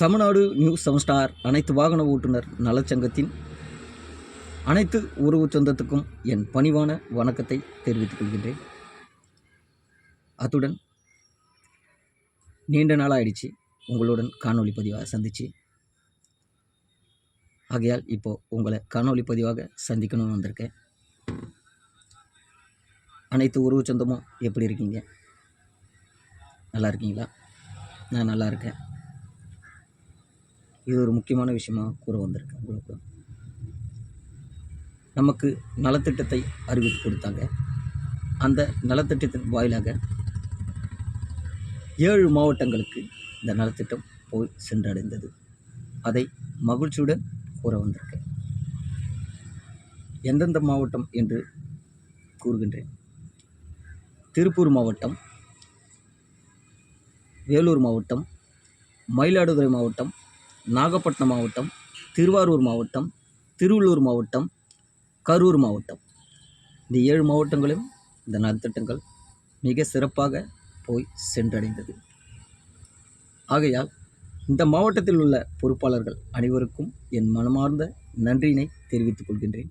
Tamil Nadu news 7 star அனைத்து வாகன ஓட்டுநர் நலச்சங்கத்தின் அனைத்து உறவு சொந்தத்துக்கும் என் பணிவான வணக்கத்தை தெரிவித்துக் கொள்கின்றேன். அத்துடன் நீண்ட நாளாகிடுச்சு உங்களுடன் காணொளி பதிவாக சந்திச்சு, ஆகையால் இப்போது உங்களை காணொளி பதிவாக சந்திக்கணும்னு வந்திருக்கேன். அனைத்து உறவு சொந்தமும் எப்படி இருக்கீங்க? நல்லா இருக்கீங்களா? நான் நல்லா இருக்கேன். இது ஒரு முக்கியமான விஷயமாக கூற வந்திருக்கேன். உங்களுக்கு நமக்கு நலத்திட்டத்தை அறிவித்து கொடுத்தாங்க. அந்த நலத்திட்டத்தின் வாயிலாக 7 மாவட்டங்களுக்கு இந்த நலத்திட்டம் போய் சென்றடைந்தது. அதை மகிழ்ச்சியுடன் கூற வந்திருக்கேன். எந்தெந்த மாவட்டம் என்று கூறுகின்றேன். திருப்பூர் மாவட்டம், வேலூர் மாவட்டம், மயிலாடுதுறை மாவட்டம், நாகப்பட்டினம் மாவட்டம், திருவாரூர் மாவட்டம், திருவள்ளூர் மாவட்டம், கரூர் மாவட்டம், இந்த 7 மாவட்டங்களும் இந்த நலத்திட்டங்கள் மிக சிறப்பாக போய் சென்றடைந்தது. ஆகையால் இந்த மாவட்டத்தில் உள்ள பொறுப்பாளர்கள் அனைவருக்கும் என் மனமார்ந்த நன்றியினை தெரிவித்துக் கொள்கின்றேன்.